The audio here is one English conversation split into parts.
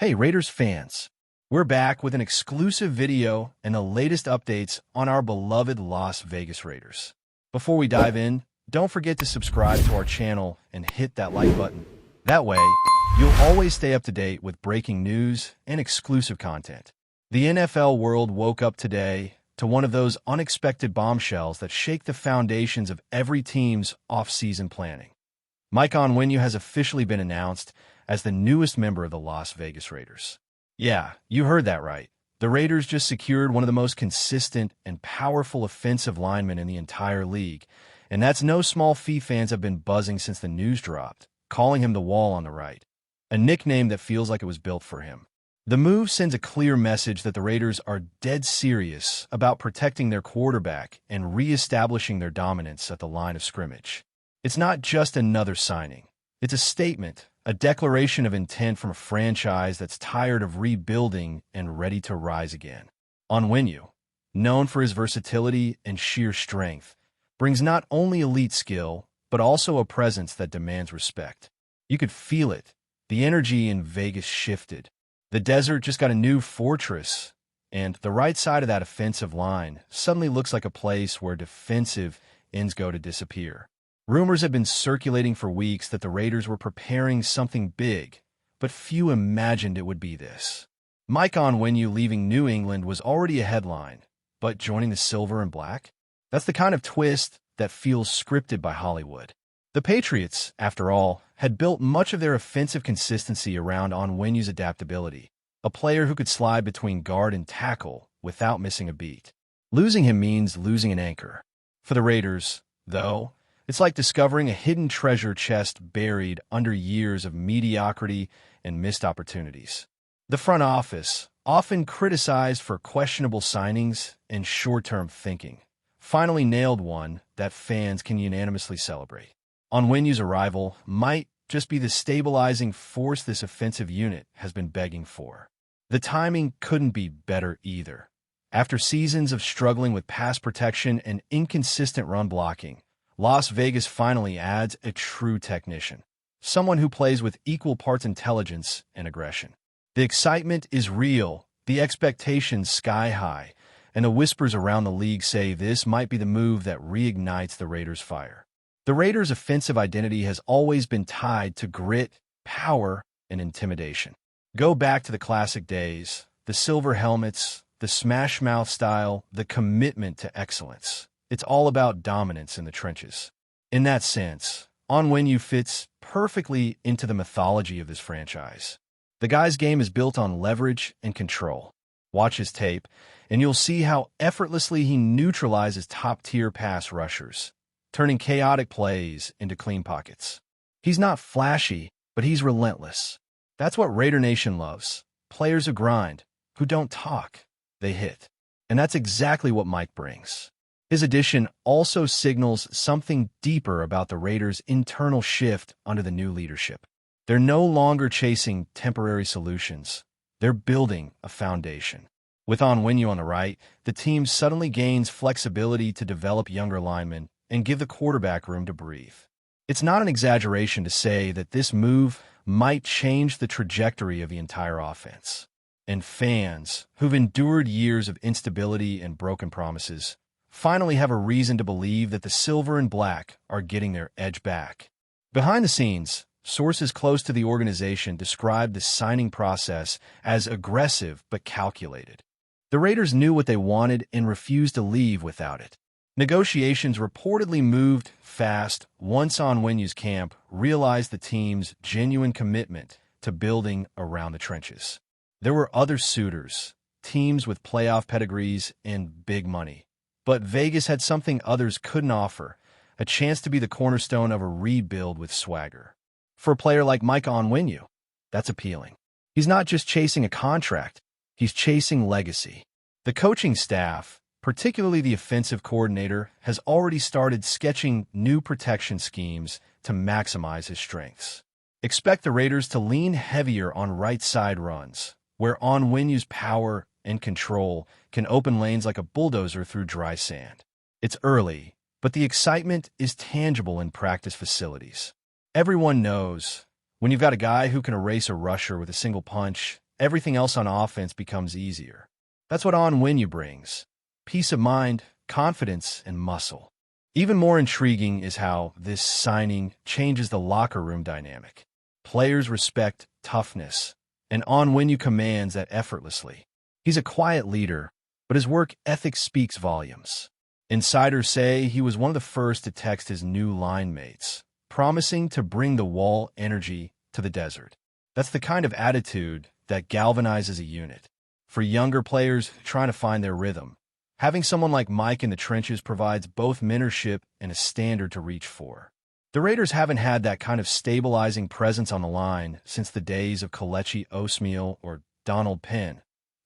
Hey, Raiders fans! We're back with an exclusive video and the latest updates on our beloved Las Vegas Raiders. Before we dive in, don't forget to subscribe to our channel and hit that like button. That way, you'll always stay up to date with breaking news and exclusive content. The NFL world woke up today to one of those unexpected bombshells that shake the foundations of every team's off-season planning. ONWENU has officially been announced as the newest member of the Las Vegas Raiders. Yeah, you heard that right. The Raiders just secured one of the most consistent and powerful offensive linemen in the entire league, and that's no small feat. Fans have been buzzing since the news dropped, calling him the Wall on the right, a nickname that feels like it was built for him. The move sends a clear message that the Raiders are dead serious about protecting their quarterback and re-establishing their dominance at the line of scrimmage. It's not just another signing. It's a statement, a declaration of intent from a franchise that's tired of rebuilding and ready to rise again. ONWENU, known for his versatility and sheer strength, brings not only elite skill, but also a presence that demands respect. You could feel it. The energy in Vegas shifted. The desert just got a new fortress, and the right side of that offensive line suddenly looks like a place where defensive ends go to disappear. Rumors have been circulating for weeks that the Raiders were preparing something big, but few imagined it would be this. ONWENU leaving New England was already a headline, but joining the silver and black? That's the kind of twist that feels scripted by Hollywood. The Patriots, after all, had built much of their offensive consistency around ONWENU's adaptability, a player who could slide between guard and tackle without missing a beat. Losing him means losing an anchor. For the Raiders, though, it's like discovering a hidden treasure chest buried under years of mediocrity and missed opportunities. The front office, often criticized for questionable signings and short-term thinking, finally nailed one that fans can unanimously celebrate. ONWENU's arrival might just be the stabilizing force this offensive unit has been begging for. The timing couldn't be better either. After seasons of struggling with pass protection and inconsistent run blocking, Las Vegas finally adds a true technician, someone who plays with equal parts intelligence and aggression. The excitement is real, the expectations sky high, and the whispers around the league say this might be the move that reignites the Raiders' fire. The Raiders' offensive identity has always been tied to grit, power, and intimidation. Go back to the classic days, the silver helmets, the smash-mouth style, the commitment to excellence. It's all about dominance in the trenches. In that sense, ONWENU fits perfectly into the mythology of this franchise. The guy's game is built on leverage and control. Watch his tape, and you'll see how effortlessly he neutralizes top-tier pass rushers, turning chaotic plays into clean pockets. He's not flashy, but he's relentless. That's what Raider Nation loves. Players who grind, who don't talk, they hit. And that's exactly what Mike brings. His addition also signals something deeper about the Raiders' internal shift under the new leadership. They're no longer chasing temporary solutions. They're building a foundation. With ONWENU on the right, the team suddenly gains flexibility to develop younger linemen and give the quarterback room to breathe. It's not an exaggeration to say that this move might change the trajectory of the entire offense. And fans, who've endured years of instability and broken promises, finally have a reason to believe that the silver and black are getting their edge back. Behind the scenes, sources close to the organization describe the signing process as aggressive but calculated. The Raiders knew what they wanted and refused to leave without it. Negotiations reportedly moved fast once ONWENU's camp realized the team's genuine commitment to building around the trenches. There were other suitors, teams with playoff pedigrees and big money. But Vegas had something others couldn't offer, a chance to be the cornerstone of a rebuild with swagger. For a player like ONWENU, that's appealing. He's not just chasing a contract, he's chasing legacy. The coaching staff, particularly the offensive coordinator, has already started sketching new protection schemes to maximize his strengths. Expect the Raiders to lean heavier on right-side runs, where ONWENU's power and control can open lanes like a bulldozer through dry sand. It's early, but the excitement is tangible in practice facilities. Everyone knows when you've got a guy who can erase a rusher with a single punch, everything else on offense becomes easier. That's what ONWENU brings: peace of mind, confidence, and muscle. Even more intriguing is how this signing changes the locker room dynamic. Players respect toughness, and ONWENU commands that effortlessly. He's a quiet leader, but his work ethic speaks volumes. Insiders say he was one of the first to text his new line mates, promising to bring the wall energy to the desert. That's the kind of attitude that galvanizes a unit. For younger players trying to find their rhythm, having someone like Mike in the trenches provides both mentorship and a standard to reach for. The Raiders haven't had that kind of stabilizing presence on the line since the days of Kelechi Osemele or Donald Penn,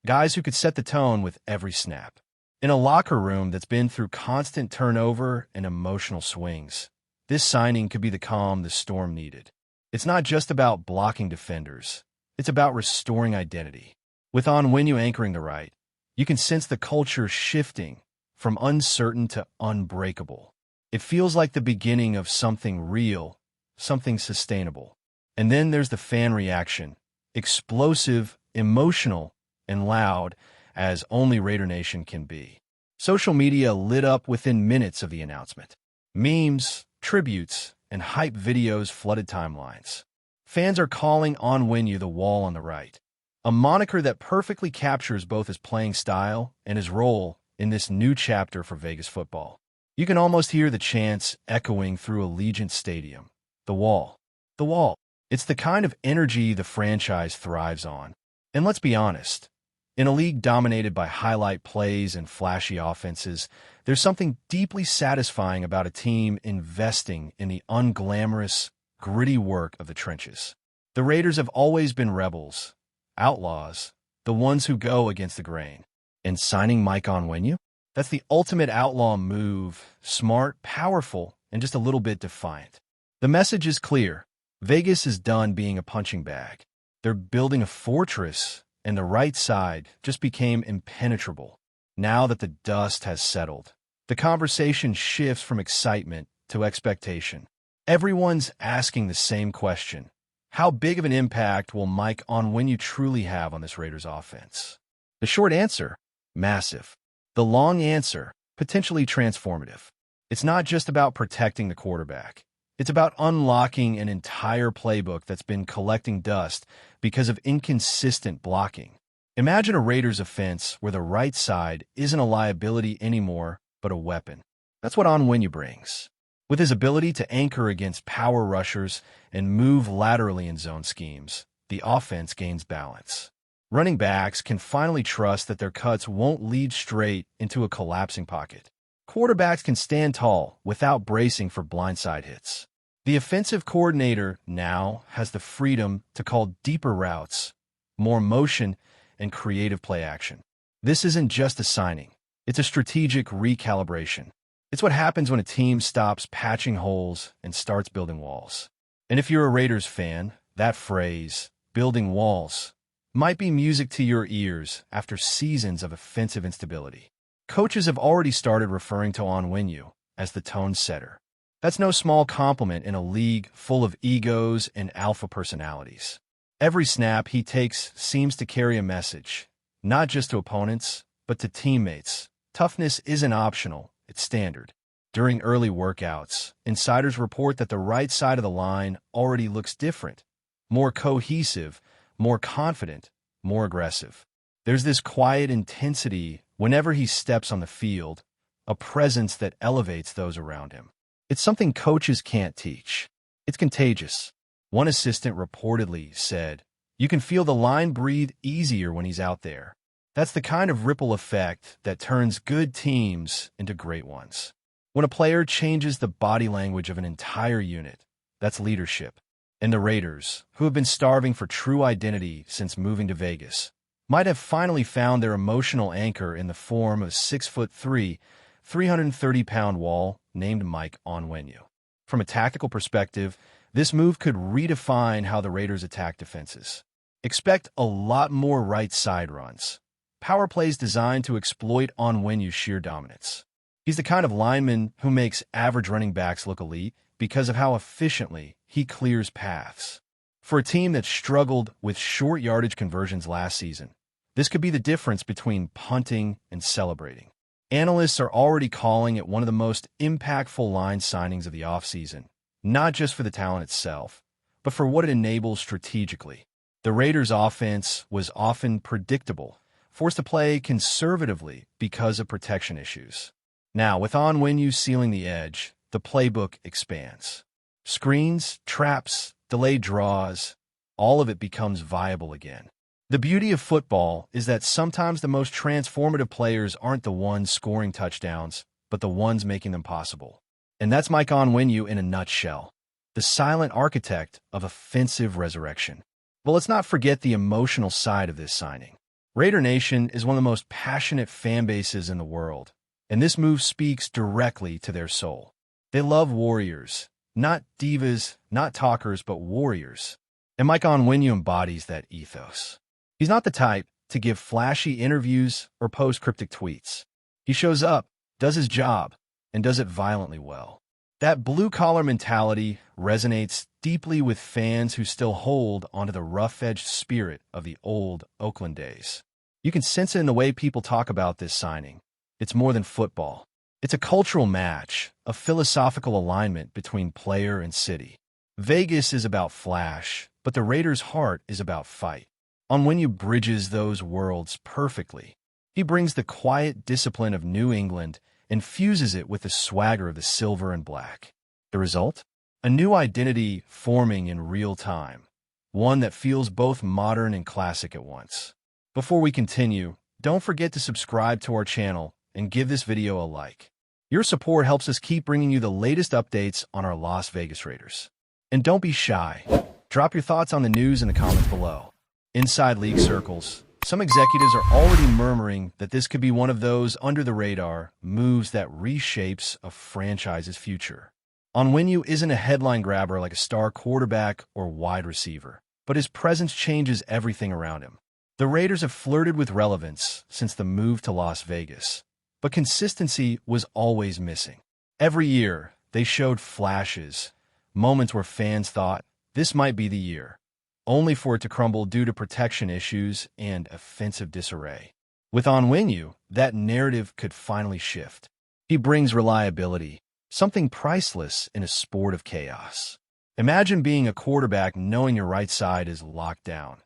guys who could set the tone with every snap. In a locker room that's been through constant turnover and emotional swings, this signing could be the calm the storm needed. It's not just about blocking defenders. It's about restoring identity. With ONWENU anchoring the right, you can sense the culture shifting from uncertain to unbreakable. It feels like the beginning of something real, something sustainable. And then there's the fan reaction: explosive, emotional, and loud, as only Raider Nation can be. Social media lit up within minutes of the announcement. Memes, tributes, and hype videos flooded timelines. Fans are calling ONWENU the wall on the right, a moniker that perfectly captures both his playing style and his role in this new chapter for Vegas football. You can almost hear the chants echoing through Allegiant Stadium. The wall. The wall. It's the kind of energy the franchise thrives on. And let's be honest, in a league dominated by highlight plays and flashy offenses, there's something deeply satisfying about a team investing in the unglamorous, gritty work of the trenches. The Raiders have always been rebels, outlaws, the ones who go against the grain. And signing Mike ONWENU? That's the ultimate outlaw move: smart, powerful, and just a little bit defiant. The message is clear. Vegas is done being a punching bag. They're building a fortress, and the right side just became impenetrable. Now that the dust has settled, the conversation shifts from excitement to expectation. Everyone's asking the same question: how big of an impact will Mike ONWENU truly have on this Raiders offense? The short answer: massive. The long answer: potentially transformative. It's not just about protecting the quarterback. It's about unlocking an entire playbook that's been collecting dust because of inconsistent blocking. Imagine a Raiders offense where the right side isn't a liability anymore, but a weapon. That's what ONWENU brings. With his ability to anchor against power rushers and move laterally in zone schemes, the offense gains balance. Running backs can finally trust that their cuts won't lead straight into a collapsing pocket. Quarterbacks can stand tall without bracing for blindside hits. The offensive coordinator now has the freedom to call deeper routes, more motion, and creative play action. This isn't just a signing. It's a strategic recalibration. It's what happens when a team stops patching holes and starts building walls. And if you're a Raiders fan, that phrase, building walls, might be music to your ears after seasons of offensive instability. Coaches have already started referring to ONWENU as the tone setter. That's no small compliment in a league full of egos and alpha personalities. Every snap he takes seems to carry a message, not just to opponents, but to teammates. Toughness isn't optional, it's standard. During early workouts, insiders report that the right side of the line already looks different, more cohesive, more confident, more aggressive. There's this quiet intensity whenever he steps on the field, a presence that elevates those around him. It's something coaches can't teach. It's contagious. One assistant reportedly said, "You can feel the line breathe easier when he's out there." That's the kind of ripple effect that turns good teams into great ones. When a player changes the body language of an entire unit, that's leadership. And the Raiders, who have been starving for true identity since moving to Vegas, might have finally found their emotional anchor in the form of 6'3", 330-pound wall named Mike ONWENU. From a tactical perspective, this move could redefine how the Raiders attack defenses. Expect a lot more right side runs, power plays designed to exploit ONWENU's sheer dominance. He's the kind of lineman who makes average running backs look elite because of how efficiently he clears paths. For a team that struggled with short yardage conversions last season, this could be the difference between punting and celebrating. Analysts are already calling it one of the most impactful line signings of the offseason, not just for the talent itself, but for what it enables strategically. The Raiders' offense was often predictable, forced to play conservatively because of protection issues. Now, with ONWENU sealing the edge, the playbook expands. Screens, traps, delayed draws, all of it becomes viable again. The beauty of football is that sometimes the most transformative players aren't the ones scoring touchdowns, but the ones making them possible. And that's Mike ONWENU in a nutshell, the silent architect of offensive resurrection. But let's not forget the emotional side of this signing. Raider Nation is one of the most passionate fan bases in the world, and this move speaks directly to their soul. They love warriors, not divas, not talkers, but warriors. And Mike ONWENU embodies that ethos. He's not the type to give flashy interviews or post cryptic tweets. He shows up, does his job, and does it violently well. That blue-collar mentality resonates deeply with fans who still hold onto the rough-edged spirit of the old Oakland days. You can sense it in the way people talk about this signing. It's more than football. It's a cultural match, a philosophical alignment between player and city. Vegas is about flash, but the Raiders' heart is about fight. ONWENU bridges those worlds perfectly. He brings the quiet discipline of New England and fuses it with the swagger of the silver and black. The result? A new identity forming in real time, one that feels both modern and classic at once. Before we continue, don't forget to subscribe to our channel and give this video a like. Your support helps us keep bringing you the latest updates on our Las Vegas Raiders. And don't be shy. Drop your thoughts on the news in the comments below. Inside league circles, some executives are already murmuring that this could be one of those under-the-radar moves that reshapes a franchise's future. ONWENU isn't a headline grabber like a star quarterback or wide receiver, but his presence changes everything around him. The Raiders have flirted with relevance since the move to Las Vegas, but consistency was always missing. Every year, they showed flashes, moments where fans thought, this might be the year, only for it to crumble due to protection issues and offensive disarray. With ONWENU, that narrative could finally shift. He brings reliability, something priceless in a sport of chaos. Imagine being a quarterback knowing your right side is locked down.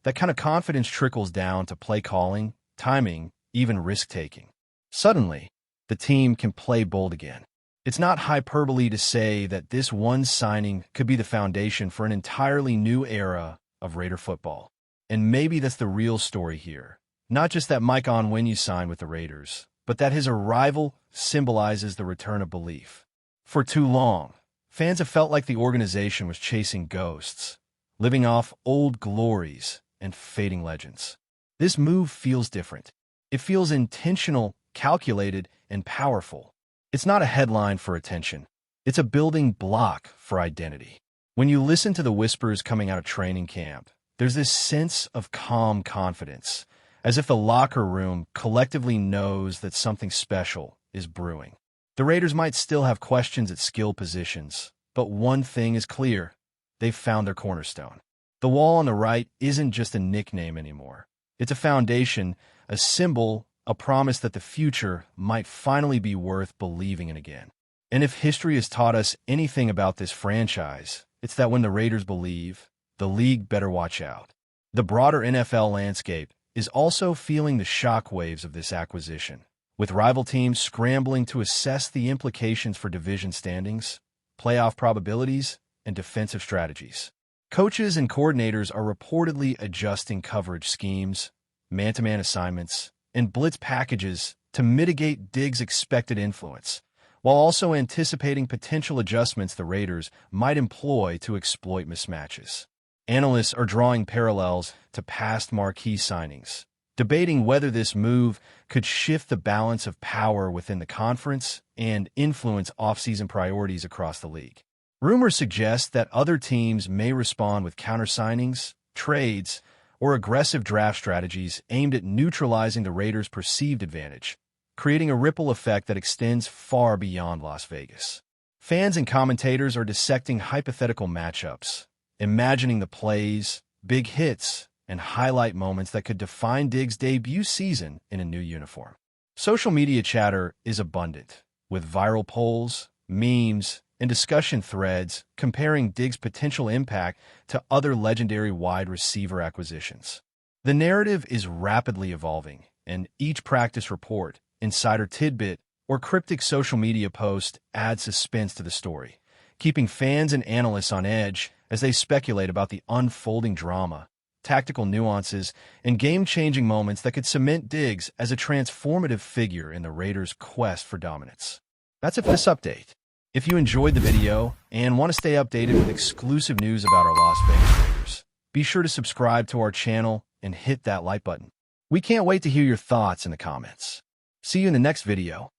That kind of confidence trickles down to play calling, timing, even risk-taking. Suddenly, the team can play bold again. It's not hyperbole to say that this one signing could be the foundation for an entirely new era of Raider football. And maybe that's the real story here. Not just that Mike ONWENU signed with the Raiders, but that his arrival symbolizes the return of belief. For too long, fans have felt like the organization was chasing ghosts, living off old glories and fading legends. This move feels different. It feels intentional, calculated, and powerful. It's not a headline for attention. It's a building block for identity. When you listen to the whispers coming out of training camp, there's this sense of calm confidence, as if the locker room collectively knows that something special is brewing. The Raiders might still have questions at skill positions, but one thing is clear. They've found their cornerstone. The wall on the right isn't just a nickname anymore. It's a foundation, a symbol, a promise that the future might finally be worth believing in again. And if history has taught us anything about this franchise, it's that when the Raiders believe, the league better watch out. The broader NFL landscape is also feeling the shockwaves of this acquisition, with rival teams scrambling to assess the implications for division standings, playoff probabilities, and defensive strategies. Coaches and coordinators are reportedly adjusting coverage schemes, man-to-man assignments, and blitz packages to mitigate Diggs' expected influence, while also anticipating potential adjustments the Raiders might employ to exploit mismatches. Analysts are drawing parallels to past marquee signings, debating whether this move could shift the balance of power within the conference and influence offseason priorities across the league. Rumors suggest that other teams may respond with counter signings, trades, or aggressive draft strategies aimed at neutralizing the Raiders' perceived advantage, creating a ripple effect that extends far beyond Las Vegas. Fans and commentators are dissecting hypothetical matchups, imagining the plays, big hits, and highlight moments that could define Diggs' debut season in a new uniform. Social media chatter is abundant, with viral polls, memes, and discussion threads comparing Diggs' potential impact to other legendary wide receiver acquisitions. The narrative is rapidly evolving, and each practice report, insider tidbit, or cryptic social media post adds suspense to the story, keeping fans and analysts on edge as they speculate about the unfolding drama, tactical nuances, and game-changing moments that could cement Diggs as a transformative figure in the Raiders' quest for dominance. That's it for this update. If you enjoyed the video and want to stay updated with exclusive news about our Las Vegas Raiders, be sure to subscribe to our channel and hit that like button. We can't wait to hear your thoughts in the comments. See you in the next video.